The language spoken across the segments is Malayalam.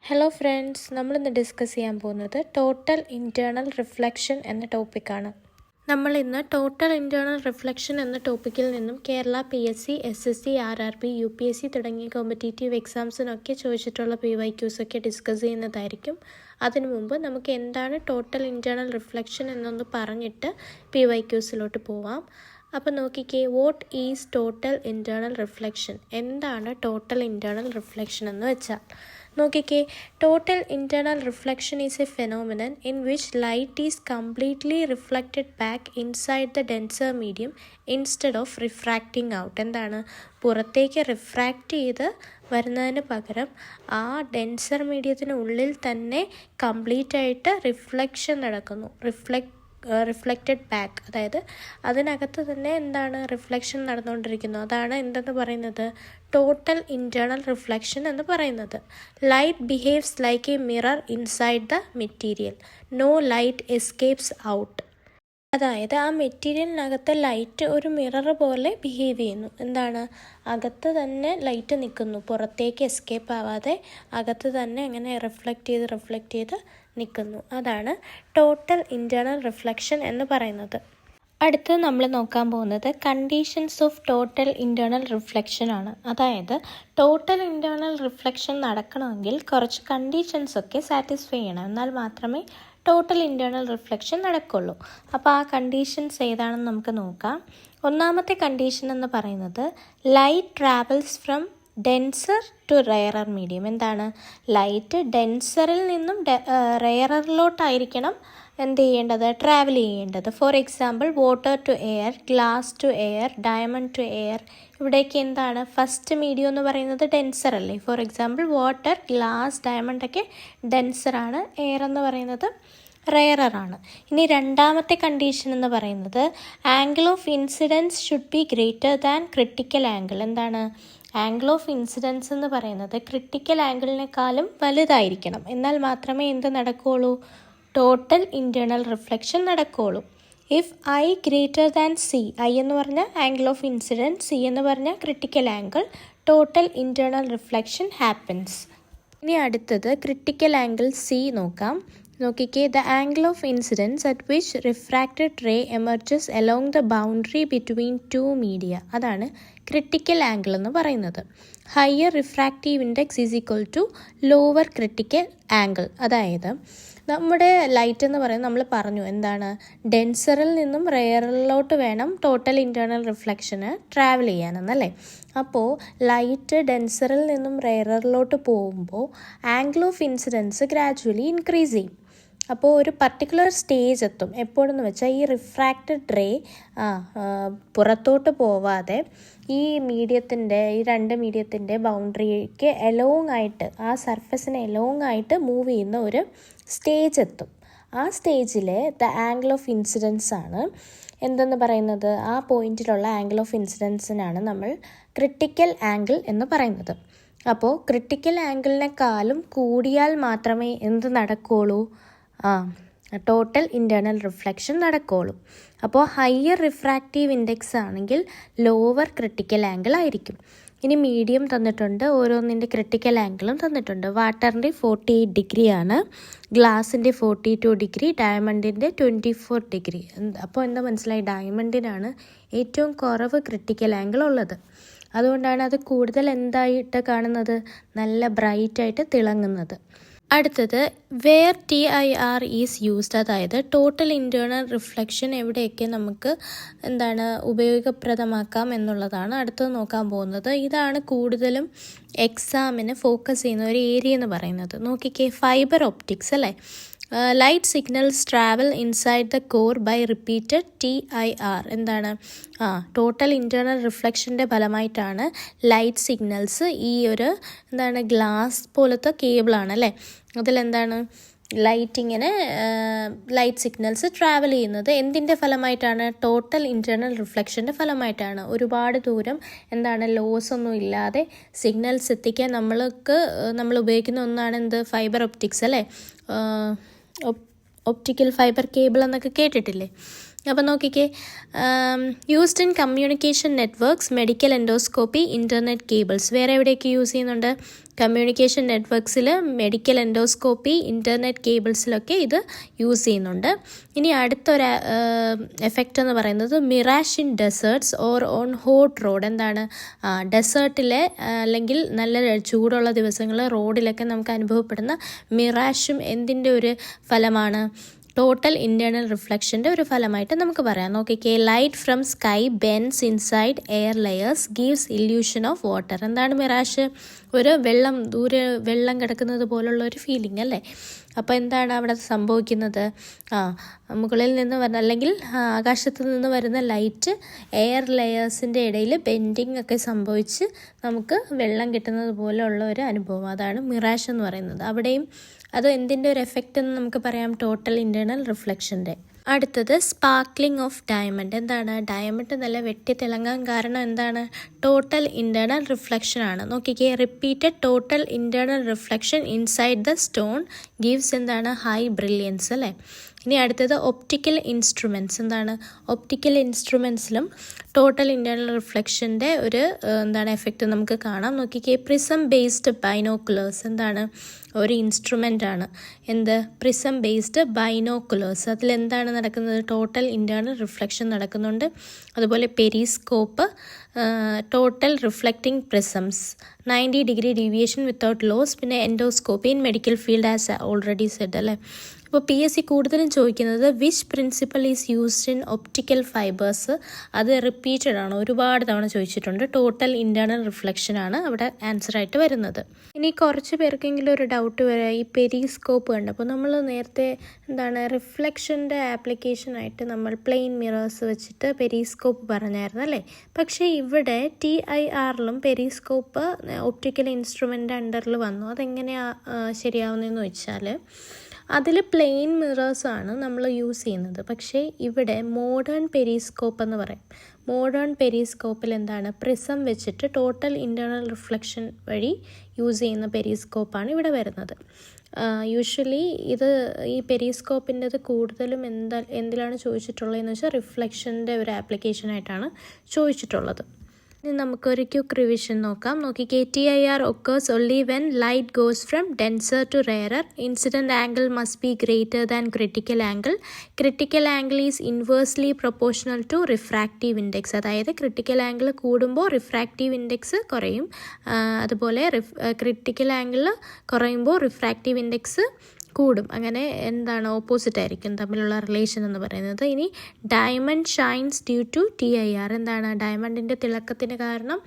ഹലോ ഫ്രണ്ട്സ്, നമ്മളിന്ന് ഡിസ്കസ് ചെയ്യാൻ പോകുന്നത് ടോട്ടൽ ഇൻറ്റേർണൽ റിഫ്ലക്ഷൻ എന്ന ടോപ്പിക്കാണ്. നമ്മളിന്ന് ടോട്ടൽ ഇൻറ്റേർണൽ റിഫ്ലക്ഷൻ എന്ന ടോപ്പിക്കിൽ നിന്നും Kerala PSC, SSC, RRB, UPSC തുടങ്ങിയ കോമ്പറ്റേറ്റീവ് എക്സാംസിനൊക്കെ ചോദിച്ചിട്ടുള്ള PYQs ഒക്കെ ഡിസ്കസ് ചെയ്യുന്നതായിരിക്കും. അതിനു മുമ്പ് നമുക്ക് എന്താണ് ടോട്ടൽ ഇൻറ്റേർണൽ റിഫ്ലക്ഷൻ എന്നൊന്ന് പറഞ്ഞിട്ട് PYQസിലോട്ട് പോവാം. അപ്പോൾ നോക്കിക്കേ, what is total internal reflection? എന്താണ് ടോട്ടൽ ഇൻറ്റേർണൽ റിഫ്ലക്ഷൻ എന്ന് വെച്ചാൽ നോക്കിക്കേ, total internal reflection is A phenomenon in which light is completely reflected back inside the denser medium instead of refracting out. എന്താണ്, പുറത്തേക്ക് റിഫ്രാക്റ്റ് ചെയ്ത് വരുന്നതിന് പകരം ആ ഡെൻസർ മീഡിയത്തിനുള്ളിൽ തന്നെ കംപ്ലീറ്റ് ആയിട്ട് റിഫ്ലക്ഷൻ നടക്കുന്നു. റിഫ്ലക്റ്റഡ് ബാക്ക്, അതായത് അതിനകത്ത് തന്നെ എന്താണ് റിഫ്ലക്ഷൻ നടന്നുകൊണ്ടിരിക്കുന്നു. അതാണ് എന്തെന്ന് പറയുന്നത്, ടോട്ടൽ ഇൻറ്റേർണൽ റിഫ്ലക്ഷൻ എന്ന് പറയുന്നത്. Light behaves like a mirror inside the material. No light escapes out. അതായത് ആ മെറ്റീരിയലിനകത്ത് ലൈറ്റ് ഒരു മിറർ പോലെ ബിഹേവ് ചെയ്യുന്നു. എന്താണ്, അകത്ത് തന്നെ ലൈറ്റ് നിൽക്കുന്നു, പുറത്തേക്ക് എസ്കേപ്പ് ആവാതെ അകത്ത് തന്നെ അങ്ങനെ റിഫ്ലക്റ്റ് ചെയ്ത് നിൽക്കുന്നു. അതാണ് ടോട്ടൽ ഇൻറ്റേർണൽ റിഫ്ലക്ഷൻ എന്ന് പറയുന്നത്. അടുത്ത് നമ്മൾ നോക്കാൻ പോകുന്നത് conditions of total internal reflection ആണ്. അതായത് ടോട്ടൽ ഇൻറ്റേർണൽ റിഫ്ലക്ഷൻ നടക്കണമെങ്കിൽ കുറച്ച് കണ്ടീഷൻസ് ഒക്കെ സാറ്റിസ്ഫൈ ചെയ്യണം, എന്നാൽ മാത്രമേ ടോട്ടൽ ഇൻറ്റേർണൽ റിഫ്ലക്ഷൻ നടക്കുള്ളൂ. അപ്പോൾ ആ കണ്ടീഷൻസ് ഏതാണെന്ന് നമുക്ക് നോക്കാം. ഒന്നാമത്തെ കണ്ടീഷൻ എന്ന് പറയുന്നത് light travels from denser to rarer medium. എന്താണ്, ലൈറ്റ് ഡെൻസറിൽ നിന്നും റെയററിലോട്ടായിരിക്കണം എന്ത് ചെയ്യേണ്ടത്, ട്രാവൽ ചെയ്യേണ്ടത്. For example water to air, glass to air, diamond to air. ഇവിടേക്ക് എന്താണ്, ഫസ്റ്റ് മീഡിയം എന്ന് പറയുന്നത് ഡെൻസർ അല്ലേ. For example water, glass, diamond ഒക്കെ ഡെൻസറാണ്, എയർ എന്ന് പറയുന്നത് റെയറാണ്. ഇനി രണ്ടാമത്തെ കണ്ടീഷൻ എന്ന് പറയുന്നത് angle of incidence should be greater than critical angle. എന്താണ്, ആംഗിൾ ഓഫ് ഇൻസിഡൻസ് എന്ന് പറയുന്നത് ക്രിട്ടിക്കൽ ആംഗിളിനേക്കാളും വലുതായിരിക്കണം, എന്നാൽ മാത്രമേ എന്ത് നടക്കുകയുള്ളൂ, ടോട്ടൽ ഇൻറ്റേർണൽ റിഫ്ലക്ഷൻ നടക്കുകയുള്ളൂ. If i greater than c, i എന്ന് പറഞ്ഞാൽ ആംഗിൾ ഓഫ് ഇൻസിഡൻസ്, സി എന്ന് പറഞ്ഞാൽ critical angle, total internal reflection happens. ഇനി അടുത്തത് ക്രിട്ടിക്കൽ ആംഗിൾ സി നോക്കാം. നോക്കിക്കേ, the angle of incidence at which refracted ray emerges along the boundary between two media. അതാണ് ക്രിട്ടിക്കൽ ആംഗിൾ എന്ന് പറയുന്നത്. Higher refractive index is equal to lower critical angle. അതായത് നമ്മുടെ ലൈറ്റ് എന്ന് പറയുന്നത് നമ്മൾ പറഞ്ഞു എന്താണ്, ഡെൻസറിൽ നിന്നും റെയറിലോട്ട് വേണം ടോട്ടൽ ഇൻറ്റേർണൽ റിഫ്ലക്ഷന് ട്രാവൽ ചെയ്യാനെന്നല്ലേ. അപ്പോൾ ലൈറ്റ് ഡെൻസറിൽ നിന്നും റെയറിലോട്ട് പോകുമ്പോൾ angle of incidents gradually increase ചെയ്യും. അപ്പോൾ ഒരു പർട്ടിക്കുലർ സ്റ്റേജ് എത്തും. എപ്പോഴെന്ന് വെച്ചാൽ ഈ റിഫ്രാക്റ്റഡ് റേ പുറത്തോട്ട് പോവാതെ ഈ രണ്ട് മീഡിയത്തിൻ്റെ ബൗണ്ടറിക്ക് എലോങ് ആയിട്ട്, ആ സർഫസിനെ എലോങ് ആയിട്ട് മൂവ് ചെയ്യുന്ന ഒരു സ്റ്റേജ് എത്തും. ആ സ്റ്റേജിലെ ദ ആംഗിൾ ഓഫ് ഇൻസിഡൻസ് ആണ് എന്തെന്ന് പറയുന്നത്, ആ പോയിന്റിലുള്ള ആംഗിൾ ഓഫ് ഇൻസിഡൻസിനാണ് നമ്മൾ ക്രിട്ടിക്കൽ ആംഗിൾ എന്ന് പറയുന്നത്. അപ്പോൾ ക്രിട്ടിക്കൽ ആംഗിളിനെക്കാളും കൂടിയാൽ മാത്രമേ എന്ത് നടക്കുകയുള്ളൂ, ടോട്ടൽ ഇൻറ്റേർണൽ റിഫ്ലക്ഷൻ നടക്കുകയുള്ളൂ. അപ്പോൾ ഹയർ റിഫ്രാക്റ്റീവ് ഇൻഡെക്സ് ആണെങ്കിൽ ലോവർ ക്രിട്ടിക്കൽ ആംഗിൾ ആയിരിക്കും. ഇനി മീഡിയം തന്നിട്ടുണ്ട്, ഓരോന്നിൻ്റെ ക്രിട്ടിക്കൽ ആംഗിളും തന്നിട്ടുണ്ട്. വാട്ടറിൻ്റെ 48 ഡിഗ്രി ആണ്, ഗ്ലാസിൻ്റെ 42 ഡിഗ്രി, ഡയമണ്ടിൻ്റെ 24 ഡിഗ്രി. അപ്പോൾ എന്താ മനസ്സിലായി, ഡയമണ്ടിനാണ് ഏറ്റവും കുറവ് ക്രിട്ടിക്കൽ ആംഗിൾ ഉള്ളത്. അതുകൊണ്ടാണ് അത് കൂടുതൽ എന്തായിട്ട് കാണുന്നത്, നല്ല ബ്രൈറ്റായിട്ട് തിളങ്ങുന്നത്. അടുത്തത് വേർ TIR ഈസ് യൂസ്ഡ്. അതായത് ടോട്ടൽ ഇൻറ്റേർണൽ റിഫ്ലക്ഷൻ എവിടെയൊക്കെ നമുക്ക് ഉപയോഗപ്രദമാക്കാം എന്നുള്ളതാണ് അടുത്തത് നോക്കാൻ പോകുന്നത്. ഇതാണ് കൂടുതലും എക്സാമിന് ഫോക്കസ് ചെയ്യുന്ന ഒരു ഏരിയ എന്ന് പറയുന്നത്. നോക്കിക്കേ, ഫൈബർ ഒപ്റ്റിക്സ് അല്ലേ. Light signals travel inside the core by repeated TIR. എന്താണ്, ടോട്ടൽ ഇൻറ്റേർണൽ റിഫ്ലക്ഷൻ്റെ ഫലമായിട്ടാണ് ലൈറ്റ് സിഗ്നൽസ്, ഈ ഒരു ഗ്ലാസ് പോലത്തെ കേബിളാണ് അല്ലേ, അതിലെന്താണ് ലൈറ്റ് സിഗ്നൽസ് ട്രാവൽ ചെയ്യുന്നത് എന്തിൻ്റെ ഫലമായിട്ടാണ്, ടോട്ടൽ ഇൻറ്റേർണൽ റിഫ്ലക്ഷൻ്റെ ഫലമായിട്ടാണ്. ഒരുപാട് ദൂരം ലോസ് ഒന്നും ഇല്ലാതെ സിഗ്നൽസ് എത്തിക്കാൻ നമ്മൾ ഉപയോഗിക്കുന്ന ഒന്നാണ് ഫൈബർ ഒപ്റ്റിക്സ് അല്ലേ. ഒപ്റ്റിക്കൽ ഫൈബർ കേബിൾ എന്നൊക്കെ കേട്ടിട്ടില്ലേ. അപ്പോൾ നോക്കിക്കേ, used in communication networks, medical endoscopy, internet cables. വേറെ എവിടെയൊക്കെ യൂസ് ചെയ്യുന്നുണ്ട്? കമ്മ്യൂണിക്കേഷൻ നെറ്റ്വർക്ക്സിൽ, മെഡിക്കൽ എൻഡോസ്കോപ്പി, ഇൻ്റർനെറ്റ് കേബിൾസിലൊക്കെ ഇത് യൂസ് ചെയ്യുന്നുണ്ട്. ഇനി അടുത്തൊരു എഫക്റ്റ് എന്ന് പറയുന്നത് mirage in desserts or on hot road. എന്താണ്? ഡെസേർട്ടിലെ അല്ലെങ്കിൽ നല്ല ചൂടുള്ള ദിവസങ്ങളിൽ റോഡിലൊക്കെ നമുക്ക് അനുഭവപ്പെടുന്ന മിറാഷും എന്തിൻ്റെ ഒരു ഫലമാണ്? ടോട്ടൽ ഇൻറ്റേർണൽ റിഫ്ലക്ഷൻ്റെ ഒരു ഫലമായിട്ട് നമുക്ക് പറയാം. നോക്കിക്കേ, light from sky Benz inside air layers gives illusion of water. എന്താണ് മിറാഷ്? ഒരു ദൂരെ വെള്ളം കിടക്കുന്നത് പോലുള്ള ഒരു ഫീലിംഗ് അല്ലേ? അപ്പോൾ എന്താണ് അവിടെ സംഭവിക്കുന്നത്? മുകളിൽ നിന്ന് വരുന്ന അല്ലെങ്കിൽ ആകാശത്ത് നിന്ന് വരുന്ന ലൈറ്റ് എയർ ലെയേഴ്സിൻ്റെ ഇടയിൽ ബെൻഡിങ് ഒക്കെ സംഭവിച്ച് നമുക്ക് വെള്ളം കിട്ടുന്നത് പോലെയുള്ള ഒരു അനുഭവം. അതാണ് മിറാഷ് എന്ന് പറയുന്നത്. അവിടെയും അത് എന്തിൻ്റെ ഒരു എഫക്റ്റ് എന്ന് നമുക്ക് പറയാം? ടോട്ടൽ ഇൻറ്റേർണൽ റിഫ്ലക്ഷൻ്റെ. അടുത്തത് സ്പാർക്ലിംഗ് ഓഫ് ഡയമണ്ട്. എന്താണ്? ഡയമണ്ട് നല്ല വെട്ടിത്തിളങ്ങാൻ കാരണം എന്താണ്? ടോട്ടൽ ഇൻറ്റേർണൽ റിഫ്ലക്ഷൻ ആണ്. നോക്കിക്കേ, repeated total internal reflection inside the stone gives എന്താണ്? ഹൈ ബ്രില്യൻസ് അല്ലേ? ഇനി അടുത്തത് ഒപ്റ്റിക്കൽ ഇൻസ്ട്രുമെൻറ്റ്സ്. എന്താണ്? ഒപ്റ്റിക്കൽ ഇൻസ്ട്രുമെൻറ്റ്സിലും ടോട്ടൽ ഇൻറ്റേർണൽ റിഫ്ലക്ഷൻ്റെ ഒരു എഫക്റ്റ് നമുക്ക് കാണാം. നോക്കിക്കേ, പ്രിസം ബേസ്ഡ് ബൈനോക്കുലേഴ്സ്. എന്താണ്? ഒരു ഇൻസ്ട്രുമെൻ്റ് ആണ്. എന്ത്? Prism based binoculars. അതിലെന്താണ് നടക്കുന്നത്? ടോട്ടൽ ഇൻറ്റേർണൽ റിഫ്ലക്ഷൻ നടക്കുന്നുണ്ട്. അതുപോലെ periscope, total reflecting prisms, 90 degree deviation without loss, പിന്നെ endoscopy in medical field as already said അല്ലേ? അപ്പോൾ PSC കൂടുതലും ചോദിക്കുന്നത് which principle is used in optical fibres. അത് റിപ്പീറ്റഡ് ആണ്, ഒരുപാട് തവണ ചോദിച്ചിട്ടുണ്ട്. ടോട്ടൽ ഇൻറ്റേർണൽ റിഫ്ലക്ഷൻ ആണ് അവിടെ ആൻസറായിട്ട് വരുന്നത്. ഇനി കുറച്ച് പേർക്കെങ്കിലും ഒരു ഡൗട്ട് വരാം, ഈ പെരിസ്കോപ്പ് കണ്ട്. അപ്പോൾ നമ്മൾ നേരത്തെ റിഫ്ലക്ഷൻ്റെ ആപ്ലിക്കേഷനായിട്ട് നമ്മൾ പ്ലെയിൻ മിറേഴ്സ് വെച്ചിട്ട് പെരിസ്കോപ്പ് പറഞ്ഞായിരുന്നു അല്ലേ? പക്ഷേ ഇവിടെ TIRലും പെരിസ്കോപ്പ് ഒപ്റ്റിക്കൽ ഇൻസ്ട്രുമെൻ്റ് അണ്ടറിൽ വന്നു. അതെങ്ങനെയാണ് ശരിയാവുന്നതെന്ന് വെച്ചാൽ, അതിൽ പ്ലെയിൻ മിറേഴ്സാണ് നമ്മൾ യൂസ് ചെയ്യുന്നത്. പക്ഷേ ഇവിടെ മോഡേൺ പെരിസ്കോപ്പ് എന്ന് പറയും. മോഡേൺ പെരിസ്കോപ്പിൽ എന്താണ്? പ്രിസം വെച്ചിട്ട് ടോട്ടൽ ഇൻറ്റേർണൽ റിഫ്ലക്ഷൻ വഴി യൂസ് ചെയ്യുന്ന പെരിസ്കോപ്പാണ് ഇവിടെ വരുന്നത്. യൂഷ്വലി ഈ പെരിസ്കോപ്പിൻ്റെത് കൂടുതലും എന്തിലാണ് ചോദിച്ചിട്ടുള്ളതെന്ന് വെച്ചാൽ റിഫ്ലക്ഷൻ്റെ ഒരു ആപ്ലിക്കേഷനായിട്ടാണ് ചോദിച്ചിട്ടുള്ളത്. ഇനി നമുക്കൊരു ക്വിക്ക് റിവിഷൻ നോക്കാം. നോക്കിക്കേ, TIR occurs only when light goes from denser to rarer. Incident angle must be greater than critical angle. Critical angle is inversely proportional to refractive index. അതായത് ക്രിട്ടിക്കൽ ആംഗിൾ കൂടുമ്പോൾ റിഫ്രാക്റ്റീവ് ഇൻഡെക്സ് കുറയും, അതുപോലെ ക്രിട്ടിക്കൽ ആംഗിൾ കുറയുമ്പോൾ റിഫ്രാക്റ്റീവ് ഇൻഡെക്സ് കൂടും. അങ്ങനെ ഓപ്പോസിറ്റ് ആയിരിക്കും തമ്മിലുള്ള റിലേഷൻ എന്ന് പറയുന്നത്. ഇനി diamond shines due to TIR. ഡയമണ്ടിൻ്റെ തിളക്കത്തിന് കാരണം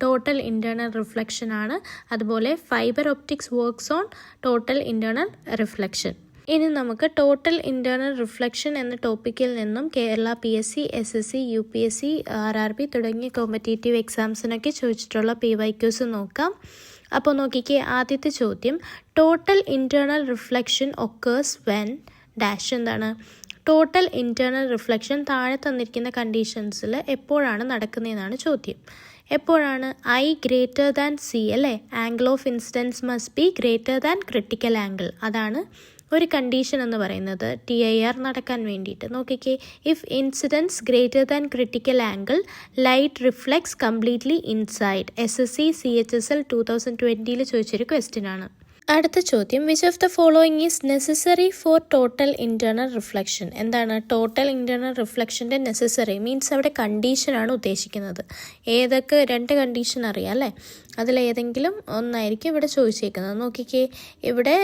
ടോട്ടൽ ഇൻറ്റേർണൽ റിഫ്ലക്ഷൻ ആണ്. അതുപോലെ fibre optics works on total internal reflection. ഇനി നമുക്ക് ടോട്ടൽ ഇൻറ്റേർണൽ റിഫ്ലക്ഷൻ എന്ന ടോപ്പിക്കിൽ നിന്നും Kerala PSC, SSC, UPSC, RRB തുടങ്ങിയ കോമ്പറ്റേറ്റീവ് എക്സാംസിനൊക്കെ ചോദിച്ചിട്ടുള്ള PYQs നോക്കാം. അപ്പോൾ നോക്കിക്കേ, ആദ്യത്തെ ചോദ്യം, total internal reflection occurs when dash. Total internal reflection താഴെ തന്നിരിക്കുന്ന കണ്ടീഷൻസിൽ എപ്പോഴാണ് നടക്കുന്നതെന്നാണ് ചോദ്യം. എപ്പോഴാണ്? I greater than C അല്ലേ? Angle of incidence must be greater than critical angle. അതാണ് ഒരു കണ്ടീഷൻ എന്ന് പറയുന്നത് TIR നടക്കാൻ വേണ്ടിയിട്ട്. നോക്കിക്കേ, if incidence greater than critical angle light reflects completely inside. SSC CHSL 2020 ചോദിച്ചൊരു ക്വസ്റ്റ്യൻ ആണ്. അടുത്ത ചോദ്യം, which of the following is necessary for total internal reflection. Total internal റിഫ്ലക്ഷൻ്റെ നെസസറി മീൻസ് അവിടെ കണ്ടീഷനാണ് ഉദ്ദേശിക്കുന്നത്. ഏതൊക്കെ 2 കണ്ടീഷൻ അറിയാം അല്ലേ? അതിലേതെങ്കിലും ഒന്നായിരിക്കും ഇവിടെ ചോദിച്ചേക്കുന്നത്. നോക്കിക്കേ, ഇവിടെ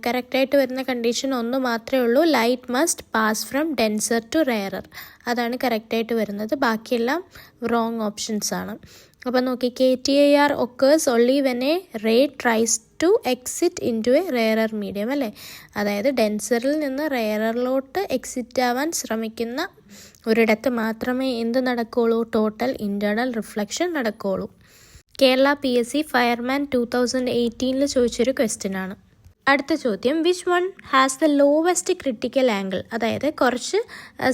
കറക്റ്റായിട്ട് വരുന്ന കണ്ടീഷൻ ഒന്ന് മാത്രമേ ഉള്ളൂ, light must pass from denser to rarer. അതാണ് കറക്റ്റായിട്ട് വരുന്നത്. ബാക്കിയെല്ലാം റോങ് ഓപ്ഷൻസ് ആണ്. അപ്പോൾ നോക്കിക്കേ, TIR occurs only when a ray tries to exit into a rarer medium അല്ലേ? അതായത് ഡെൻസറിൽ നിന്ന് റെയറിലോട്ട് എക്സിറ്റ് ആവാൻ ശ്രമിക്കുന്ന ഒരിടത്ത് മാത്രമേ എന്ത് നടക്കുകയുള്ളൂ? ടോട്ടൽ ഇൻറ്റേർണൽ റിഫ്ലക്ഷൻ നടക്കുകയുള്ളൂ. കേരള PSC ഫയർമാൻ 2018 ചോദിച്ചൊരു ക്വസ്റ്റ്യൻ ആണ്. അടുത്ത ചോദ്യം, which one has the lowest critical angle. അതായത് കുറച്ച്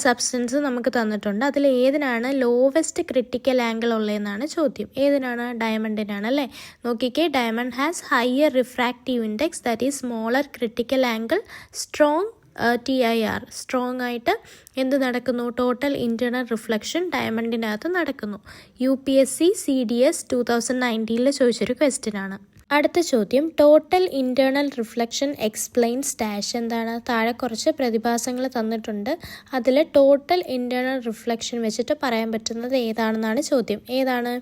സബ്സ്റ്റൻസ് നമുക്ക് തന്നിട്ടുണ്ട്, അതിൽ ഏതിനാണ് ലോവസ്റ്റ് ക്രിട്ടിക്കൽ ആംഗിൾ ഉള്ളതെന്നാണ് ചോദ്യം. ഏതിനാണ്? ഡയമണ്ടിനാണ് അല്ലേ? നോക്കിക്കേ, diamond has higher refractive index, that is smaller critical angle, strong TIR strong ആയിട്ട് എന്ത് നടക്കുന്നു? ടോട്ടൽ ഇൻറ്റേർണൽ റിഫ്ലക്ഷൻ ഡയമണ്ടിനകത്ത് നടക്കുന്നു. UPSC CDS 2019 ചോദിച്ചൊരു ക്വസ്റ്റ്യൻ ആണ്. അടുത്ത ചോദ്യം, total internal reflection explains dash. എന്താണ്? താഴെ കുറച്ച് പ്രതിഭാസങ്ങൾ തന്നിട്ടുണ്ട്. അതിൽ ടോട്ടൽ ഇൻറ്റേർണൽ റിഫ്ലക്ഷൻ വെച്ചിട്ട് പറയാൻ പറ്റുന്നത് ഏതാണെന്നാണ് ചോദ്യം. ഏതാണ്?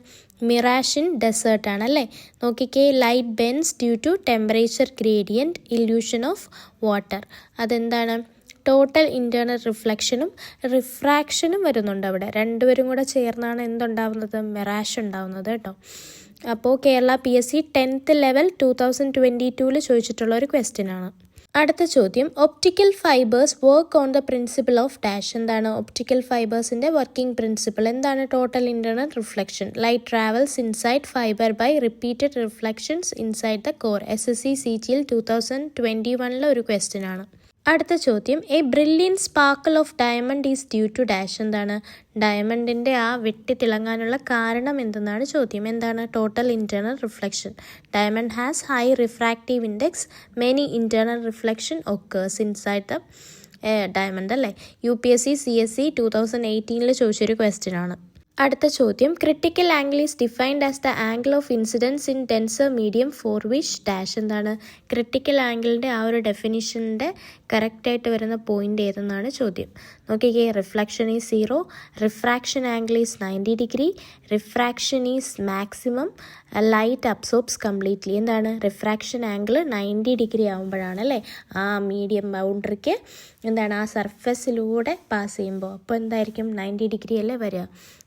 മിറാഷ് ഇൻ ഡെസേർട്ട് ആണല്ലേ. നോക്കിക്കേ, light bends due to temperature gradient, illusion of water. അതെന്താണ്? ടോട്ടൽ ഇൻറ്റേർണൽ റിഫ്ലക്ഷനും റിഫ്രാക്ഷനും വരുന്നുണ്ട് അവിടെ. രണ്ടുപേരും കൂടെ ചേർന്നാണ് എന്തുണ്ടാവുന്നത്? മിറാഷ് ഉണ്ടാവുന്നത് കേട്ടോ. അപ്പോൾ കേരള PSC 10th ലെവൽ 2022 ചോദിച്ചിട്ടുള്ള ഒരു ക്വസ്റ്റ്യൻ ആണ്. അടുത്ത ചോദ്യം, optical fibres work on the principle of dash. എന്താണ്? ഒപ്റ്റിക്കൽ ഫൈബേഴ്സിൻ്റെ വർക്കിംഗ് പ്രിൻസിപ്പിൾ എന്താണ്? Total internal reflection. Light travels inside fibre by repeated reflections inside the core. SSC CGL 2021 ഒരു ക്വസ്റ്റ്യൻ ആണ്. അടുത്ത ചോദ്യം, a brilliant sparkle of diamond is due to dash. എന്താണ്? ഡയമണ്ടിൻ്റെ ആ വെട്ടി തിളങ്ങാനുള്ള കാരണം എന്തെന്നാണ് ചോദ്യം. എന്താണ്? Total internal reflection. Diamond has high refractive index, many internal reflection occurs inside the diamond അല്ലേ. UPSC CSE 2018 ചോദിച്ചൊരു ക്വസ്റ്റ്യൻ ആണ്. അടുത്ത ചോദ്യം, critical angle is defined as the angle of incidents in denser medium four which dash. എന്താണ്? ക്രിട്ടിക്കൽ ആംഗിളിൻ്റെ ആ ഒരു ഡെഫിനിഷൻ്റെ കറക്റ്റായിട്ട് വരുന്ന പോയിൻ്റ് ഏതെന്നാണ് ചോദ്യം. നോക്കിക്കേ, reflection is 0, refraction angle is 90 degree, refraction is maximum, light absorbs completely. എന്താണ്? റിഫ്രാക്ഷൻ ആംഗിൾ 90 ഡിഗ്രി ആകുമ്പോഴാണ് അല്ലേ ആ മീഡിയം ബൗണ്ടറിക്ക് എന്താണ് ആ സർഫസിലൂടെ പാസ് ചെയ്യുമ്പോൾ. അപ്പോൾ എന്തായിരിക്കും? 90 ഡിഗ്രി അല്ലേ വരിക.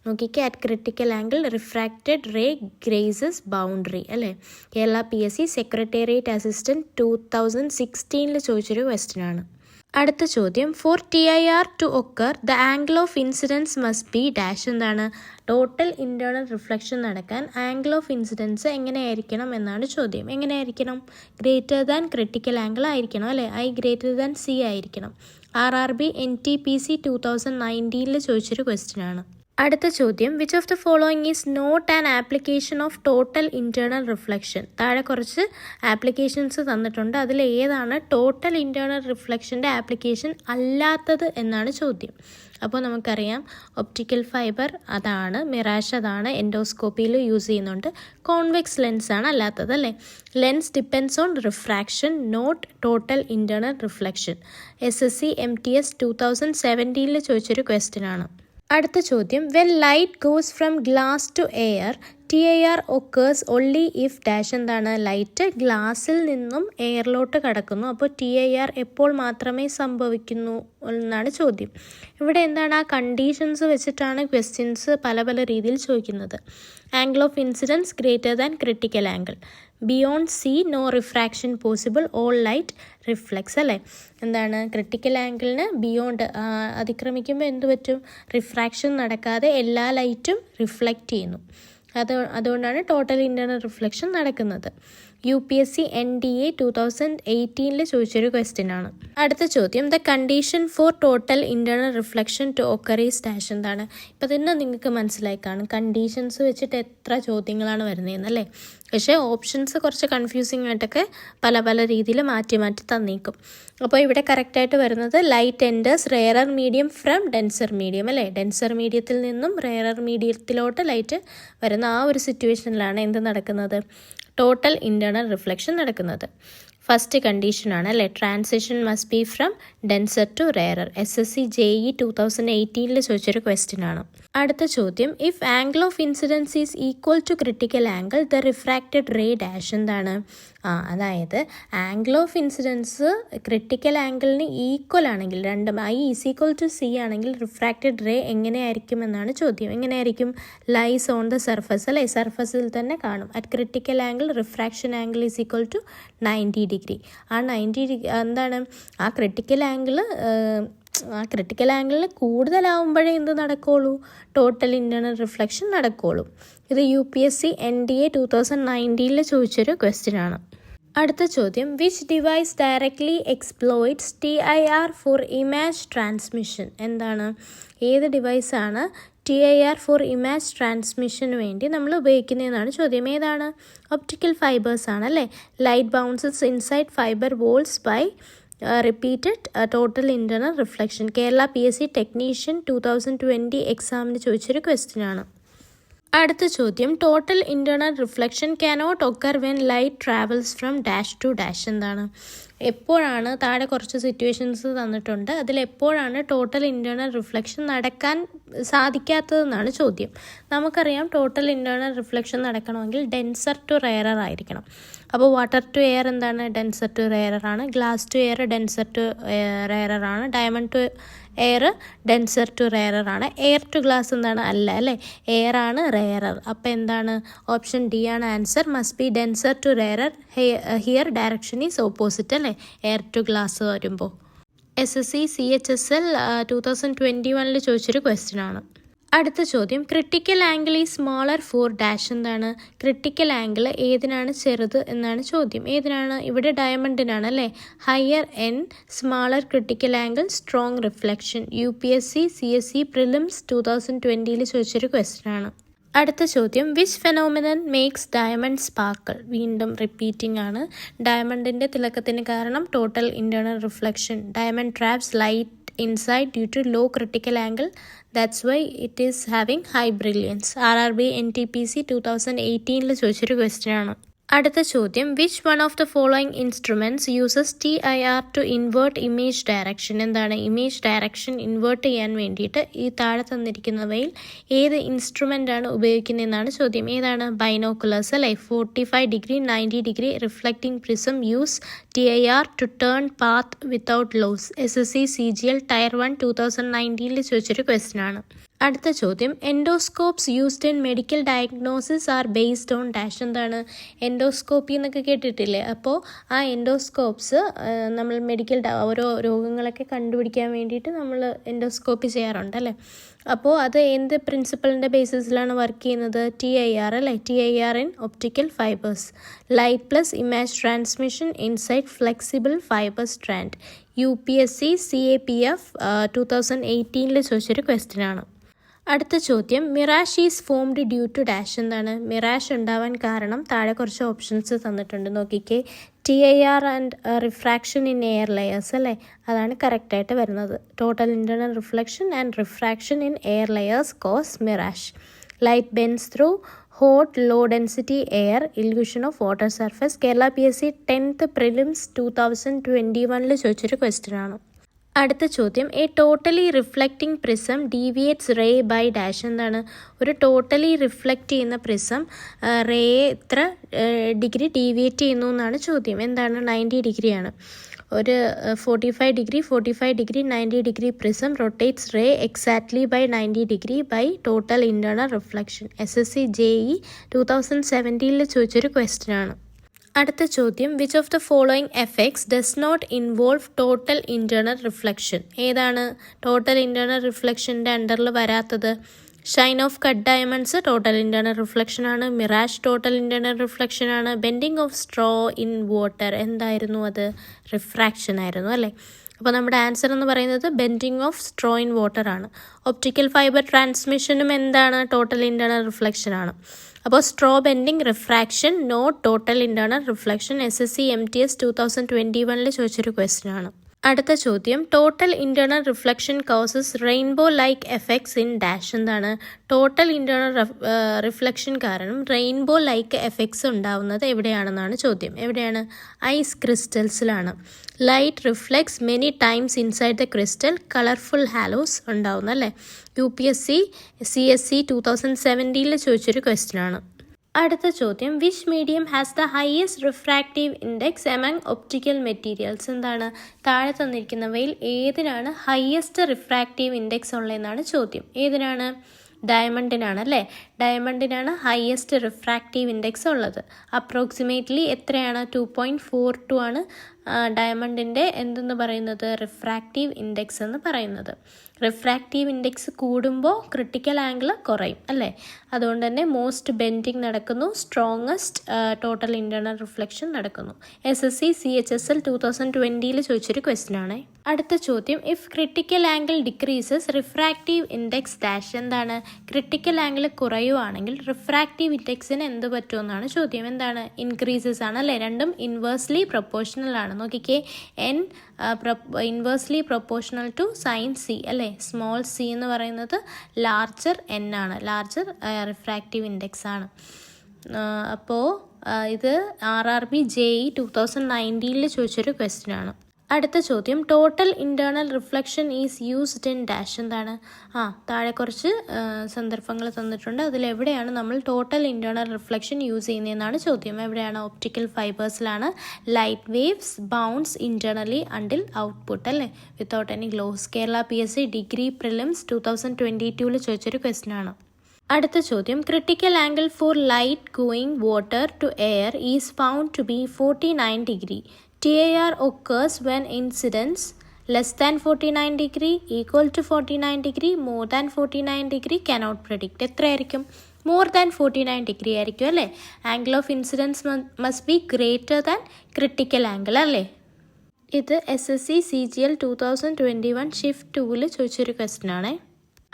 നോക്കിക്കേ, at critical angle refracted ray grazes boundary അല്ലേ. കേരള PSC സെക്രട്ടേറിയറ്റ് അസിസ്റ്റൻറ്റ് 2016 ചോദിച്ചൊരു ക്വസ്റ്റ്യൻ ആണ്. അടുത്ത ചോദ്യം, for TIR to occur the angle of incidence must be dash. എന്താണ്? ടോട്ടൽ ഇൻറ്റേർണൽ റിഫ്ലക്ഷൻ നടക്കാൻ ആംഗിൾ ഓഫ് ഇൻസിഡൻസ് എങ്ങനെയായിരിക്കണം എന്നാണ് ചോദ്യം. എങ്ങനെയായിരിക്കണം? ഗ്രേറ്റർ ദാൻ ക്രിട്ടിക്കൽ ആംഗിൾ ആയിരിക്കണം അല്ലേ. I ഗ്രേറ്റർ ദാൻ C ആയിരിക്കണം. RRB NTPC 2019 ചോദിച്ചൊരു ക്വസ്റ്റ്യൻ ആണ്. അടുത്ത ചോദ്യം, which of the following is not an application of total internal reflection. താഴെ കുറച്ച് ആപ്ലിക്കേഷൻസ് തന്നിട്ടുണ്ട്. അതിൽ ഏതാണ് ടോട്ടൽ ഇൻറ്റേർണൽ റിഫ്ലക്ഷൻ്റെ ആപ്ലിക്കേഷൻ അല്ലാത്തത് എന്നാണ് ചോദ്യം. അപ്പോൾ നമുക്കറിയാം, ഒപ്റ്റിക്കൽ ഫൈബർ അതാണ്, മിറാഷ് അതാണ്, എൻഡോസ്കോപ്പിയിൽ യൂസ് ചെയ്യുന്നുണ്ട്. കോൺവെക്സ് ലെൻസ് ആണ് അല്ലാത്തത് അല്ലേ. Lens depends on refraction, not total internal reflection. SSC MTS 2017 ചോദിച്ചൊരു ക്വസ്റ്റ്യൻ ആണ്. അടുത്ത ചോദ്യം, when light goes from glass to air TIR occurs only if dash. എന്താണ്? ലൈറ്റ് ഗ്ലാസ്സിൽ നിന്നും എയറിലോട്ട് കടക്കുന്നു. അപ്പോൾ TIR എപ്പോൾ മാത്രമേ സംഭവിക്കുന്നു എന്നാണ് ചോദ്യം. ഇവിടെ എന്താണ്? ആ കണ്ടീഷൻസ് വെച്ചിട്ടാണ് ക്വസ്റ്റ്യൻസ് പല പല രീതിയിൽ ചോദിക്കുന്നത്. Angle of incidence greater than critical angle, beyond C no refraction possible, all light reflects അല്ലേ. എന്താണ്? ക്രിട്ടിക്കൽ ആംഗിളിന് ബിയോണ്ട് അതിക്രമിക്കുമ്പോൾ എന്ത് പറ്റും? റിഫ്രാക്ഷൻ നടക്കാതെ എല്ലാ ലൈറ്റും റിഫ്ലക്റ്റ് ചെയ്യുന്നു. അതുകൊണ്ടാണ് ടോട്ടൽ ഇൻറ്റേർണൽ റിഫ്ലക്ഷൻ നടക്കുന്നത്. UPSC NDA 2018 ചോദിച്ചൊരു ക്വസ്റ്റ്യൻ ആണ്. അടുത്ത ചോദ്യം, the condition for total internal reflection to occur is dash. എന്താണ്? ഇപ്പം തന്നെ നിങ്ങൾക്ക് മനസ്സിലായി കാണും കണ്ടീഷൻസ് വെച്ചിട്ട് എത്ര ചോദ്യങ്ങളാണ് വരുന്നതെന്നല്ലേ. പക്ഷേ ഓപ്ഷൻസ് കുറച്ച് കൺഫ്യൂസിങ് ആയിട്ടൊക്കെ പല പല രീതിയിൽ മാറ്റി മാറ്റി തന്നേക്കും. അപ്പോൾ ഇവിടെ കറക്റ്റായിട്ട് വരുന്നത് light enters rarer medium from denser medium അല്ലേ. ഡെൻസർ മീഡിയത്തിൽ നിന്നും റെയറർ മീഡിയത്തിലോട്ട് ലൈറ്റ് വരുന്ന ആ ഒരു സിറ്റുവേഷനിലാണ് എന്ത് നടക്കുന്നത്? ടോട്ടൽ ഇൻറ്റേർണൽ റിഫ്ലക്ഷൻ നടക്കുന്നത്. ഫസ്റ്റ് കണ്ടീഷനാണ് അല്ലേ. Transition must be from denser to rarer. SSC JE 2018 ചോദിച്ചൊരു ക്വസ്റ്റ്യൻ ആണ്. അടുത്ത ചോദ്യം, if angle of incidence is equal to critical angle the refracted ray dash. എന്താണ്? അതായത് ആംഗിൾ ഓഫ് ഇൻസിഡൻസ് ക്രിട്ടിക്കൽ ആംഗിളിന് ഈക്വൽ ആണെങ്കിൽ, രണ്ടും I is equal to C ആണെങ്കിൽ റിഫ്രാക്റ്റഡ് റേ എങ്ങനെയായിരിക്കും എന്നാണ് ചോദ്യം. എങ്ങനെയായിരിക്കും? ലൈസ് ഓൺ ദ സർഫസ് അല്ലേ. സർഫസിൽ തന്നെ കാണും. At critical angle refraction angle is equal to 90 degree. ആ 90 ഡിഗ്രി എന്താണ്? ആ ക്രിട്ടിക്കൽ ആംഗിളിൽ കൂടുതലാവുമ്പോഴേ എന്ത് നടക്കുകയുള്ളൂ? ടോട്ടൽ ഇൻറ്റേർണൽ റിഫ്ലക്ഷൻ നടക്കുകയുള്ളൂ. ഇത് UPSC NDA 2019 ചോദിച്ചൊരു ക്വസ്റ്റ്യൻ ആണ്. അടുത്ത ചോദ്യം, which device directly exploits TIR for image transmission. എന്താണ്? ഏത് ഡിവൈസാണ് TIR ഫോർ ഇമേജ് ട്രാൻസ്മിഷന് വേണ്ടി നമ്മൾ ഉപയോഗിക്കുന്നതെന്നാണ് ചോദ്യം. ഏതാണ്? ഒപ്റ്റിക്കൽ ഫൈബേഴ്സ് ആണ് അല്ലേ. Light bounces inside fibre walls by repeated total internal reflection. Kerala PSC technician 2020 എക്സാമിന് ചോദിച്ചൊരു ക്വസ്റ്റ്യൻ ആണ്. അടുത്ത ചോദ്യം, total internal reflection cannot occur when light travels from dash to dash. എന്താണ്, എപ്പോഴാണ്, താഴെ കുറച്ച് സിറ്റുവേഷൻസ് തന്നിട്ടുണ്ട്, അതിൽ എപ്പോഴാണ് ടോട്ടൽ ഇൻറ്റേർണൽ റിഫ്ലക്ഷൻ നടക്കാൻ സാധിക്കാത്തതെന്നാണ് ചോദ്യം. നമുക്കറിയാം ടോട്ടൽ ഇൻറ്റേർണൽ റിഫ്ലക്ഷൻ നടക്കണമെങ്കിൽ ഡെൻസർ ടു റെയറർ ആയിരിക്കണം. അപ്പോൾ വാട്ടർ ടു എയർ എന്താണ്, ഡെൻസർ ടു റെയറർ ആണ്. Glass to air denser to rarer ആണ്. Diamond to air denser to rarer ആണ്. എയർ ടു ഗ്ലാസ് എന്താണ്, അല്ല അല്ലേ, എയർ ആണ് റെയറർ. അപ്പോൾ എന്താണ്, ഓപ്ഷൻ ഡി ആണ് answer. Must be denser to rarer. Here direction is opposite അല്ലേ, എയർ ടു ഗ്ലാസ് വരുമ്പോൾ. SSC CHSL 2021 ചോദിച്ചൊരു ക്വസ്റ്റ്യൻ ആണ്. അടുത്ത ചോദ്യം, ക്രിട്ടിക്കൽ ആംഗിൾ ഈ സ്മോളർ ഫോർ ഡാഷ്. എന്താണ്, ക്രിട്ടിക്കൽ ആംഗിൾ ഏതിനാണ് ചെറുത് എന്നാണ് ചോദ്യം. ഏതിനാണ്, ഇവിടെ ഡയമണ്ടിനാണ് അല്ലേ. Higher N, smaller critical angle, strong reflection. UPSC CSE prelims 2020 ചോദിച്ചൊരു ക്വസ്റ്റ്യൻ ആണ്. അടുത്ത ചോദ്യം, which phenomenon makes diamond sparkle. വീണ്ടും റിപ്പീറ്റിംഗ് ആണ്. ഡയമണ്ടിൻ്റെ തിളക്കത്തിന് കാരണം total internal reflection. Diamond traps light inside due to low critical angle, that's why it is having high brilliance. RRB NTPC 2018 ചോദിച്ചൊരു ക്വസ്റ്റ്യൻ ആണ്. അടുത്ത ചോദ്യം, which one of the following instruments uses TIR to invert image direction. എന്താണ്, ഇമേജ് ഡയറക്ഷൻ ഇൻവേർട്ട് ചെയ്യാൻ വേണ്ടിയിട്ട് ഈ താഴെ തന്നിരിക്കുന്നവയിൽ ഏത് ഇൻസ്ട്രുമെൻ്റ് ആണ് ഉപയോഗിക്കുന്നതെന്നാണ് ചോദ്യം. ഏതാണ്, ബൈനോക്കുലേഴ്സ് അല്ലേ. 45 degree 90 degree reflecting prism use TIR to turn path without loss. SSC CGL tier 1 2019 ചോദിച്ചൊരു ക്വസ്റ്റ്യൻ ആണ്. അടുത്ത ചോദ്യം, endoscopes used in medical diagnosis are based on dash. എന്താണ്, എൻഡോസ്കോപ്പി എന്നൊക്കെ കേട്ടിട്ടില്ലേ. അപ്പോൾ ആ എൻഡോസ്കോപ്സ് നമ്മൾ മെഡിക്കൽ ഓരോ രോഗങ്ങളൊക്കെ കണ്ടുപിടിക്കാൻ വേണ്ടിയിട്ട് നമ്മൾ എൻഡോസ്കോപ്പി ചെയ്യാറുണ്ട് അല്ലേ. അപ്പോൾ അത് എന്ത് പ്രിൻസിപ്പളിൻ്റെ ബേസിസിലാണ് വർക്ക് ചെയ്യുന്നത്, TIR അല്ലേ. TIR in optical fibres. Light plus image transmission inside flexible fibre strand. UPSC CAPF 2018 ചോദിച്ചൊരു ക്വസ്റ്റ്യൻ ആണ്. അടുത്ത ചോദ്യം, mirage is formed due to dash. എന്താണ്, മിറാഷ് ഉണ്ടാവാൻ കാരണം താഴെ കുറച്ച് ഓപ്ഷൻസ് തന്നിട്ടുണ്ട്, നോക്കിക്കേ. TIR and refraction in air layers അല്ലേ, അതാണ് കറക്റ്റായിട്ട് വരുന്നത്. Total internal reflection and refraction in air layers cause mirage. Light bends through hot low density air, illusion of water surface. Kerala PSC 10th prelims 2021 ചോദിച്ചൊരു ക്വസ്റ്റ്യൻ ആണ്. അടുത്ത ചോദ്യം, a totally reflecting prism deviates ray by dash. എന്താണ്, ഒരു ടോട്ടലി റിഫ്ലക്റ്റ് ചെയ്യുന്ന പ്രിസം റേയെ എത്ര ഡിഗ്രി ഡീവിയേറ്റ് ചെയ്യുന്നു എന്നാണ് ചോദ്യം. എന്താണ്, 90 ഡിഗ്രിയാണ്. ഒരു 45 degree 90 degree prism rotates ray exactly by 90 degree by total internal reflection. SSC JE 2017 ചോദിച്ചൊരു ക്വസ്റ്റ്യൻ ആണ്. അടുത്ത ചോദ്യം, which of the following effects does not involve total internal reflection. ഏതാണ് ടോട്ടൽ ഇൻറ്റേർണൽ റിഫ്ലക്ഷൻ്റെ അണ്ടറിൽ വരാത്തത്? Shine of cut diamonds total internal reflection ആണ്. മിറാഷ് ടോട്ടൽ ഇൻറ്റേർണൽ റിഫ്ലക്ഷൻ ആണ്. Bending of straw in water എന്തായിരുന്നു, അത് റിഫ്രാക്ഷൻ ആയിരുന്നു അല്ലേ. അപ്പോൾ നമ്മുടെ ആൻസർ എന്ന് പറയുന്നത് bending of straw in water ആണ്. ഒപ്റ്റിക്കൽ ഫൈബർ ട്രാൻസ്മിഷനും എന്താണ്, ടോട്ടൽ ഇൻറ്റേർണൽ റിഫ്ലക്ഷൻ ആണ്. അപ്പോൾ straw bending refraction, not total internal reflection. SSC MTS 2021 ചോദിച്ചൊരു ക്വസ്റ്റ്യൻ ആണ്. അടുത്ത ചോദ്യം, total internal reflection causes rainbow like effects in dash. എന്താണ്, ടോട്ടൽ ഇൻറ്റേർണൽ റിഫ്ലക്ഷൻ കാരണം റെയിൻബോ ലൈക്ക് എഫക്ട്സ് ഉണ്ടാവുന്നത് എവിടെയാണെന്നാണ് ചോദ്യം. എവിടെയാണ്, ഐസ് ക്രിസ്റ്റൽസിലാണ്. Light reflects many times inside the crystal, colourful halos ഉണ്ടാവുന്നു അല്ലേ. UPSC CSE 2017 ചോദിച്ചൊരു ക്വസ്റ്റ്യൻ ആണ്. അടുത്ത ചോദ്യം, which medium has the highest refractive index among optical materials. എന്താണ്, താഴെ തന്നിരിക്കുന്നവയിൽ ഏതിനാണ് ഹയസ്റ്റ് റിഫ്രാക്റ്റീവ് ഇൻഡെക്സ് ഉള്ളതെന്നാണ് ചോദ്യം. ഏതിനാണ്, ഡയമണ്ടിനാണ് അല്ലേ. ഡയമണ്ടിനാണ് ഹയസ്റ്റ് റിഫ്രാക്റ്റീവ് ഇൻഡെക്സ് ഉള്ളത്. അപ്രോക്സിമേറ്റ്ലി എത്രയാണ്, 2.42 ആണ് ഡയമണ്ടിൻ്റെ എന്തെന്ന് പറയുന്നത്, റിഫ്രാക്റ്റീവ് ഇൻഡെക്സ് എന്ന് പറയുന്നത്. റിഫ്രാക്റ്റീവ് ഇൻഡെക്സ് കൂടുമ്പോൾ ക്രിട്ടിക്കൽ ആംഗിൾ കുറയും അല്ലേ. അതുകൊണ്ട് തന്നെ മോസ്റ്റ് ബെൻഡിങ് നടക്കുന്നു, സ്ട്രോങ്ങസ്റ്റ് ടോട്ടൽ ഇൻറ്റേർണൽ റിഫ്ലക്ഷൻ നടക്കുന്നു. SSC CHSL 2020 ചോദിച്ചൊരു ക്വസ്റ്റ്യൻ ആണ്. അടുത്ത ചോദ്യം, if critical angle decreases refractive index dash. എന്താണ്, ക്രിട്ടിക്കൽ ആംഗിൾ കുറയുവാണെങ്കിൽ റിഫ്രാക്റ്റീവ് ഇൻഡെക്സിന് എന്ത് പറ്റുമെന്നാണ് ചോദ്യം. എന്താണ്, ഇൻക്രീസസ് ആണ് അല്ലേ. രണ്ടും ഇൻവേഴ്സ്ലി പ്രൊപ്പോർഷണൽ ആണ്. ആണ്. നോക്കിക്കേ, n inversely proportional to sine C അല്ലേ. സ്മോൾ സി എന്ന് പറയുന്നത് ലാർജർ n ആണ്, ലാർജർ റിഫ്രാക്റ്റീവ് ഇൻഡെക്സ് ആണ്. അപ്പോൾ ഇത് RRB JEE 2019 ചോദിച്ചൊരു ക്വസ്റ്റ്യൻ ആണ്. അടുത്ത ചോദ്യം, total internal reflection is used in dash. എന്താണ്? താഴെ കുറച്ച് സന്ദർഭങ്ങൾ തന്നിട്ടുണ്ട്. അതിലെവിടെയാണ് നമ്മൾ ടോട്ടൽ ഇൻറ്റേർണൽ റിഫ്ലക്ഷൻ യൂസ് ചെയ്യുന്നതെന്നാണ് ചോദ്യം. എവിടെയാണ്? ഒപ്റ്റിക്കൽ ഫൈബേഴ്സിലാണ്. Light waves bounce internally until output അല്ലേ, without any loss. Kerala PSC degree prelims 2022 ചോദിച്ചൊരു ക്വസ്റ്റ്യൻ ആണ്. അടുത്ത ചോദ്യം, critical angle for light going water to air is found to be 49 degree. TIR occurs when incidence less than 49 degree, equal to 49 degree, more than 49 degree, cannot predict. എത്രയായിരിക്കും? more than 49 degree ആയിരിക്കും അല്ലേ. Angle of incidents must be greater than critical angle അല്ലേ. ഇത് SSC CGL 2021 ഷിഫ്റ്റ് 2 ചോദിച്ചൊരു ക്വസ്റ്റ്യൻ ആണേ.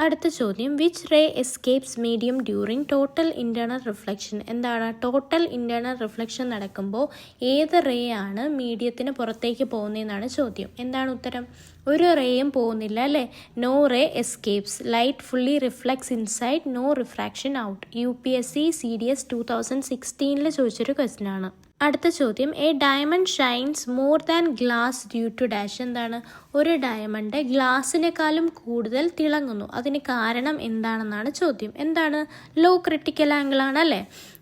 അടുത്ത ചോദ്യം, which ray escapes medium during total internal reflection. എന്താണ്? ടോട്ടൽ ഇൻറ്റേർണൽ റിഫ്ലക്ഷൻ നടക്കുമ്പോൾ ഏത് റേ ആണ് മീഡിയത്തിന് പുറത്തേക്ക് പോകുന്നതെന്നാണ് ചോദ്യം. എന്താണ് ഉത്തരം? ഒരു റേയും പോകുന്നില്ല അല്ലേ. No ray escapes. Light fully reflects inside, no refraction out. UPSC CDS 2016 ചോദിച്ചൊരു ക്വസ്റ്റ്യൻ ആണ്. അടുത്ത ചോദ്യം, a diamond shines more than glass due to dash. എന്താണ്? ഒരു ഡയമണ്ട് ഗ്ലാസിനേക്കാളും കൂടുതൽ തിളങ്ങുന്നു. അതിന് കാരണം എന്താണെന്നാണ് ചോദ്യം. എന്താണ്? ലോ ക്രിട്ടിക്കൽ ആംഗിൾ ആണ് അല്ലേ.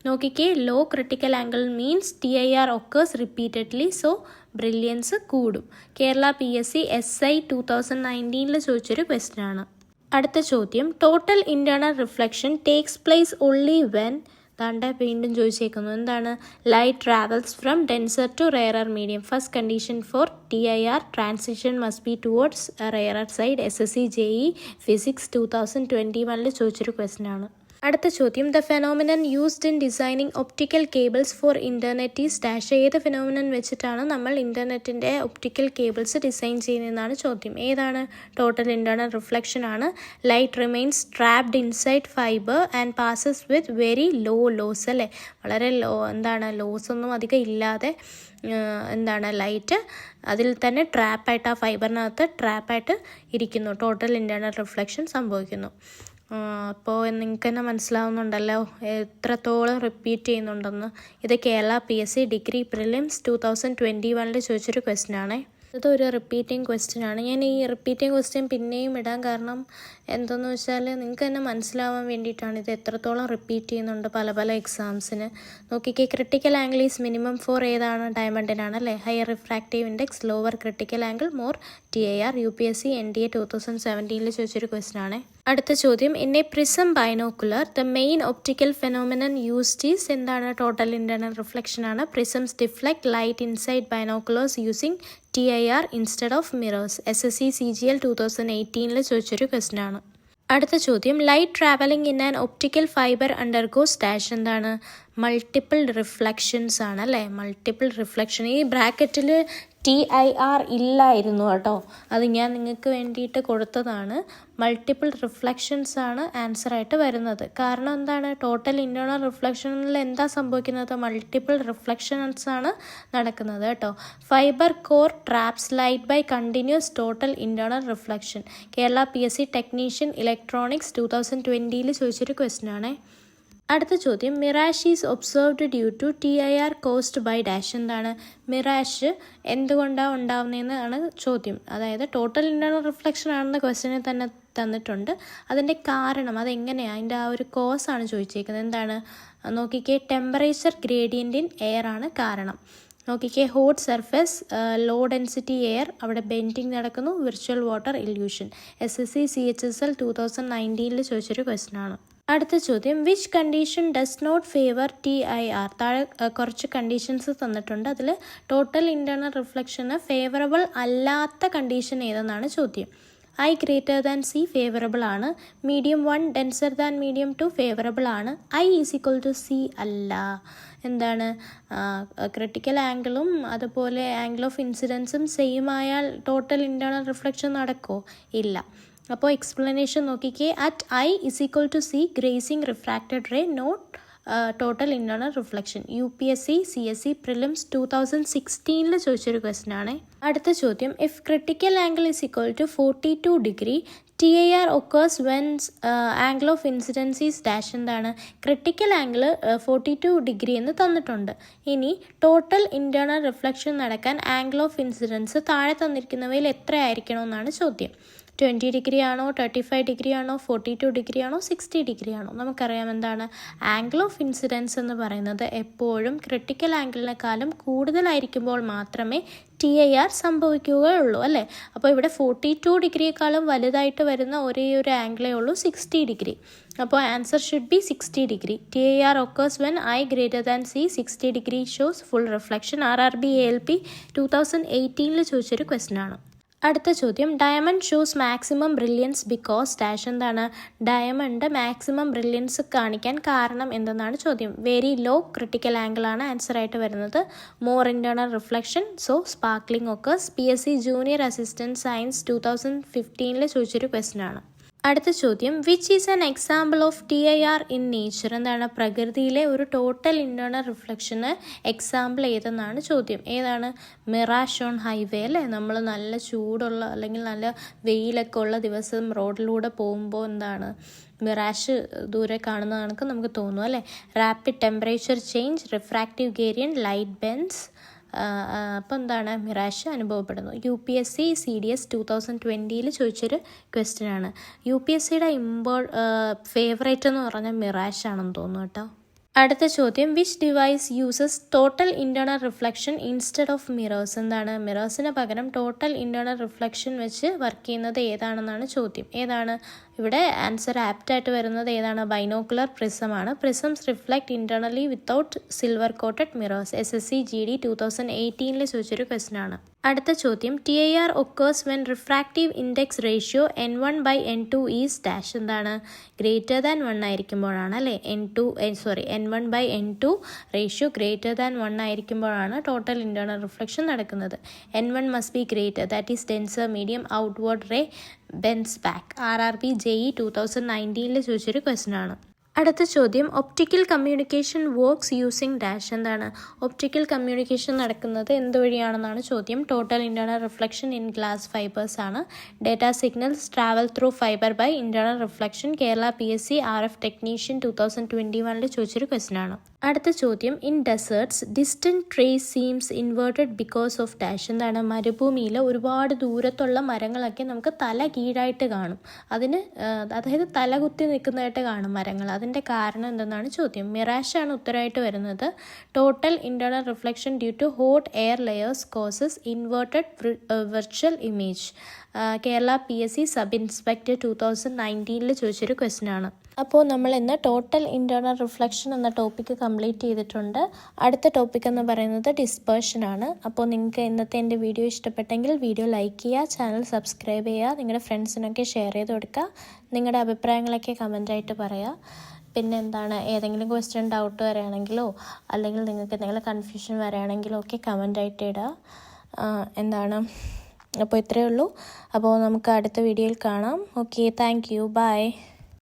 നോക്കിക്കേ, low critical angle means TIR occurs repeatedly, so brilliance കൂടും. കേരള PSC SI 2019 ചോദിച്ചൊരു ക്വസ്റ്റ്യൻ ആണ്. അടുത്ത ചോദ്യം, total internal reflection takes place only when. താണ്ടെ വീണ്ടും ചോദിച്ചേക്കുന്നു. എന്താണ്? Light travels from denser to rarer medium. First condition for TIR transition must be towards rarer side. SSC JEE physics 2021 ചോദിച്ചൊരു ക്വസ്റ്റ്യൻ ആണ്. അടുത്ത ചോദ്യം, the phenomenon used in designing optical cables for internet is dash. ഏത് ഫെനോമിനൻ വെച്ചിട്ടാണ് നമ്മൾ ഇൻ്റർനെറ്റിൻ്റെ ഒപ്റ്റിക്കൽ കേബിൾസ് ഡിസൈൻ ചെയ്യുന്നതെന്നാണ് ചോദ്യം. ഏതാണ്? ടോട്ടൽ ഇൻറ്റേർണൽ റിഫ്ലക്ഷൻ ആണ്. Light remains trapped inside fibre and passes with very low loss അല്ലേ. വളരെ എന്താണ്, ലോസ് ഒന്നും അധികം ഇല്ലാതെ എന്താണ് ലൈറ്റ് അതിൽ തന്നെ ട്രാപ്പായിട്ട്, ആ ഫൈബറിനകത്ത് ട്രാപ്പായിട്ട് ഇരിക്കുന്നു. ടോട്ടൽ ഇൻറ്റേർണൽ റിഫ്ലക്ഷൻ സംഭവിക്കുന്നു. അപ്പോൾ നിങ്ങൾക്ക് തന്നെ മനസ്സിലാവുന്നുണ്ടല്ലോ എത്രത്തോളം റിപ്പീറ്റ് ചെയ്യുന്നുണ്ടെന്ന്. ഇത് കേരള PSC ഡിഗ്രി പ്രിലിംസ് 2021 ചോദിച്ചൊരു ക്വസ്റ്റ്യൻ ആണേ. ഇതൊരു റിപ്പീറ്റിംഗ് ക്വസ്റ്റ്യൻ ആണ്. ഞാൻ ഈ റിപ്പീറ്റിംഗ് ക്വസ്റ്റ്യൻ പിന്നെയും ഇടാൻ കാരണം എന്തെന്ന് വെച്ചാൽ നിങ്ങൾക്ക് തന്നെ മനസ്സിലാവാൻ വേണ്ടിയിട്ടാണ്. ഇത് എത്രത്തോളം റിപ്പീറ്റ് ചെയ്യുന്നുണ്ട് പല പല എക്സാംസിന്. നോക്കിക്കേ, critical angle is minimum for ഏതാണ്? ഡയമണ്ടിനാണ് അല്ലേ. Higher refractive index, lower critical angle, more TIR. UPSC NDA 2017 ചോദിച്ചൊരു ക്വസ്റ്റ്യൻ ആണ്. അടുത്ത ചോദ്യം, in a prism binocular the main optical phenomenon used is. എന്താണ്? ടോട്ടൽ ഇൻറ്റേർണൽ റിഫ്ലക്ഷൻ ആണ്. Prisms deflect light inside binoculars using TIR instead of mirrors. SSC CGL 2018 ചോദിച്ചൊരു ക്വസ്റ്റ്യൻ ആണ്. അടുത്ത ചോദ്യം, light travelling in an optical fibre undergoes dash. എന്താണ്? മൾട്ടിപ്പിൾ റിഫ്ലക്ഷൻസ് ആണ് അല്ലേ. Multiple reflection. ഈ ബ്രാക്കറ്റിൽ TIR ഇല്ലായിരുന്നു കേട്ടോ, അത് ഞാൻ നിങ്ങൾക്ക് വേണ്ടിയിട്ട് കൊടുത്തതാണ്. മൾട്ടിപ്പിൾ റിഫ്ലക്ഷൻസ് ആണ് ആൻസറായിട്ട് വരുന്നത്. കാരണം എന്താണ്? ടോട്ടൽ ഇൻറ്റേർണൽ റിഫ്ലക്ഷനിൽ എന്താ സംഭവിക്കുന്നത്? മൾട്ടിപ്പിൾ റിഫ്ലക്ഷൻസ് ആണ് നടക്കുന്നത് കേട്ടോ. Fibre core traps light by continuous total internal reflection. Kerala PSC technician electronics 2020 ചോദിച്ചൊരു ക്വസ്റ്റ്യൻ ആണേ. അടുത്ത ചോദ്യം, mirage is observed due to TIR caused by dash. എന്താണ്? മിറാഷ് എന്തുകൊണ്ടാണ് ഉണ്ടാവുന്നതെന്നാണ് ചോദ്യം. അതായത് ടോട്ടൽ ഇൻറ്റേർണൽ റിഫ്ലക്ഷൻ ആണെന്ന് ക്വസ്റ്റ്യനിൽ തന്നെ തന്നിട്ടുണ്ട്. അതിൻ്റെ കാരണം അതെങ്ങനെയാണ്, അതിൻ്റെ ആ ഒരു കോസാണ് ചോദിച്ചേക്കുന്നത്. എന്താണ്? നോക്കിക്കേ, ടെമ്പറേച്ചർ ഗ്രേഡിയൻ്റ് ഇൻ എയർ ആണ് കാരണം. നോക്കിക്കേ, hot surface, low density air, അവിടെ ബെൻഡിങ് നടക്കുന്നു, virtual water illusion. SSC CHSL 2019 ചോദിച്ചൊരു ക്വസ്റ്റ്യൻ ആണ്. അടുത്ത ചോദ്യം, which condition does not favour TIR. താഴെ കുറച്ച് കണ്ടീഷൻസ് തന്നിട്ടുണ്ട്. അതിൽ ടോട്ടൽ ഇൻറ്റേർണൽ റിഫ്ലക്ഷന് ഫേവറബിൾ അല്ലാത്ത കണ്ടീഷൻ ഏതെന്നാണ് ചോദ്യം. I greater than C favourable ആണ്. Medium 1 denser than medium 2 favourable ആണ്. I is equal to C അല്ല. എന്താണ്? ക്രിട്ടിക്കൽ ആംഗിളും അതുപോലെ ആംഗിൾ ഓഫ് ഇൻസിഡൻസും സെയിം ആയാൽ ടോട്ടൽ ഇൻറ്റേർണൽ റിഫ്ലക്ഷൻ നടക്കുമോ? ഇല്ല. അപ്പോൾ എക്സ്പ്ലനേഷൻ നോക്കിക്കേ, at I is equal to C grazing refracted ray not total internal reflection. UPSC CSE prelims 2016 ചോദിച്ചൊരു ക്വസ്റ്റ്യൻ ആണ്. അടുത്ത ചോദ്യം, if critical angle is equal to 42 degree TIR occurs when angle of incidence is dash. എന്താണ്? ക്രിട്ടിക്കൽ ആംഗിൾ 42 ഡിഗ്രി എന്ന് തന്നിട്ടുണ്ട്. ഇനി ടോട്ടൽ ഇൻറ്റേർണൽ റിഫ്ലക്ഷൻ നടക്കാൻ ആംഗിൾ ഓഫ് ഇൻസിഡൻസ് താഴെ തന്നിരിക്കുന്നവയിൽ എത്ര ആയിരിക്കണമെന്നാണ് ചോദ്യം. 20 ഡിഗ്രി ആണോ, 35 ഡിഗ്രി ആണോ, 42 ഡിഗ്രി ആണോ, 60 ഡിഗ്രി ആണോ? നമുക്കറിയാം എന്താണ് ആംഗിൾ ഓഫ് ഇൻസിഡൻസ് എന്ന് പറയുന്നത് എപ്പോഴും ക്രിട്ടിക്കൽ ആംഗിളിനെക്കാളും കൂടുതലായിരിക്കുമ്പോൾ മാത്രമേ TIR സംഭവിക്കുകയുള്ളൂ അല്ലേ. അപ്പോൾ ഇവിടെ 42 ഡിഗ്രിയേക്കാളും വലുതായിട്ട് വരുന്ന ഒരേ ഒരു ആംഗിളേ ഉള്ളൂ 60 ഡിഗ്രി. അപ്പോൾ answer should be 60 degree. TIR occurs when I greater than C. 60 degree shows full reflection. RRB ALP 2018 ചോദിച്ചൊരു ക്വസ്റ്റ്യൻ ആണ്. അടുത്ത ചോദ്യം, diamond shows maximum brilliance because dash. എന്താണ്? ഡയമണ്ട് മാക്സിമം ബ്രില്യൻസ് കാണിക്കാൻ കാരണം എന്തെന്നാണ് ചോദ്യം. വെരി ലോ ക്രിട്ടിക്കൽ ആംഗിൾ ആണ് ആൻസർ ആയിട്ട് വരുന്നത്. More internal reflection, so sparkling occurs. PSC junior assistant science 2015 ചോദിച്ചൊരു ക്വസ്റ്റ്യൻ ആണ്. അടുത്ത ചോദ്യം, which is an example of TIR in nature. എന്താണ്? പ്രകൃതിയിലെ ഒരു ടോട്ടൽ ഇൻറ്റേർണൽ റിഫ്ലക്ഷന് എക്സാമ്പിൾ ഏതെന്നാണ് ചോദ്യം. ഏതാണ്? മിറാഷ് ഓൺ ഹൈവേ അല്ലേ. നമ്മൾ നല്ല ചൂടുള്ള അല്ലെങ്കിൽ നല്ല വെയിലൊക്കെ ഉള്ള ദിവസം റോഡിലൂടെ പോകുമ്പോൾ എന്താണ് മിറാഷ് ദൂരെ കാണുന്ന കണക്ക് നമുക്ക് തോന്നും അല്ലേ. Rapid temperature change, refractive gradient, light Benz. അപ്പോൾ എന്താണ്? മിറാഷ് അനുഭവപ്പെടുന്നു. UPSC CDS 2020 ചോദിച്ചൊരു ക്വസ്റ്റ്യൻ ആണ്. UPSCയുടെ ഫേവറേറ്റ് എന്ന് പറഞ്ഞാൽ മിറാഷ് ആണെന്ന് തോന്നുന്നു കേട്ടോ. അടുത്ത ചോദ്യം, which device uses total internal reflection instead of mirrors. എന്താണ്? മിറേഴ്സിന് പകരം ടോട്ടൽ ഇൻറ്റേർണൽ റിഫ്ലക്ഷൻ വെച്ച് വർക്ക് ചെയ്യുന്നത് ഏതാണെന്നാണ് ചോദ്യം. ഏതാണ്? ഇവിടെ ആൻസർ ആപ്റ്റായിട്ട് വരുന്നത് ഏതാണ്? ബൈനോക്കുലർ പ്രിസമാണ്. Prisms reflect internally without silver coated mirrors. SSC GD 2018 ചോദിച്ചൊരു ക്വസ്റ്റ്യൻ ആണ്. അടുത്ത ചോദ്യം, TIR occurs when refractive index ratio N1/N2 is dash. എന്താണ്? ഗ്രേറ്റർ ദാൻ 1 ആയിരിക്കുമ്പോഴാണ് അല്ലേ. N1/N2 റേഷ്യോ ഗ്രേറ്റർ ദാൻ 1 ആയിരിക്കുമ്പോഴാണ് ടോട്ടൽ ഇൻറ്റേർണൽ റിഫ്ലക്ഷൻ നടക്കുന്നത്. N1 must be greater, that is denser medium outward ray bends back. RRB JE 2019 ചോദിച്ചൊരു ക്വസ്റ്റ്യൻ ആണ്. അടുത്ത ചോദ്യം, optical communication works using dash. എന്താണ്? ഒപ്റ്റിക്കൽ കമ്മ്യൂണിക്കേഷൻ നടക്കുന്നത് എന്തുവഴിയാണെന്നാണ് ചോദ്യം. Total internal reflection in glass fibres ആണ്. Data signals travel through fibre by internal reflection. Kerala PSC RF technician 2021 ചോദിച്ചൊരു ക്വസ്റ്റ്യൻ ആണ്. അടുത്ത ചോദ്യം, in deserts distant trees seems inverted because of dash. എന്താണ്? മരുഭൂമിയിൽ ഒരുപാട് ദൂരത്തുള്ള മരങ്ങളൊക്കെ നമുക്ക് തല കീഴായിട്ട് കാണും. അതായത് തലകുത്തി നിൽക്കുന്നതായിട്ട് കാണും മരങ്ങൾ. അതിൻ്റെ കാരണം എന്തെന്നാണ് ചോദ്യം. മിറാഷാണ് ഉത്തരമായിട്ട് വരുന്നത്. Total internal reflection due to hot air layers causes inverted virtual image. Kerala PSC sub inspector 2019 ചോദിച്ചൊരു ക്വസ്റ്റ്യൻ ആണ്. അപ്പോൾ നമ്മൾ ഇന്ന് ടോട്ടൽ ഇൻറ്റേർണൽ റിഫ്ലക്ഷൻ എന്ന ടോപ്പിക്ക് കംപ്ലീറ്റ് ചെയ്തിട്ടുണ്ട്. അടുത്ത ടോപ്പിക് എന്ന് പറയുന്നത് ഡിസ്പേർഷൻ ആണ്. അപ്പോൾ നിങ്ങൾക്ക് ഇന്നത്തെ എൻ്റെ വീഡിയോ ഇഷ്ടപ്പെട്ടെങ്കിൽ വീഡിയോ ലൈക്ക് ചെയ്യുക, ചാനൽ സബ്സ്ക്രൈബ് ചെയ്യുക, നിങ്ങളുടെ ഫ്രണ്ട്സിനൊക്കെ ഷെയർ ചെയ്ത് കൊടുക്കുക, നിങ്ങളുടെ അഭിപ്രായങ്ങളൊക്കെ കമൻറ്റായിട്ട് പറയുക. പിന്നെ എന്താണ്, ഏതെങ്കിലും ക്വസ്റ്റ്യൻ ഡൗട്ട് വരികയാണെങ്കിലോ അല്ലെങ്കിൽ നിങ്ങൾക്ക് എന്തെങ്കിലും കൺഫ്യൂഷൻ വരികയാണെങ്കിലോ ഒക്കെ കമൻറ്റായിട്ട് ഇടുക. എന്താണ്, അപ്പോൾ ഇത്രയേ ഉള്ളൂ. അപ്പോൾ നമുക്ക് അടുത്ത വീഡിയോയിൽ കാണാം. Okay, thank you, by.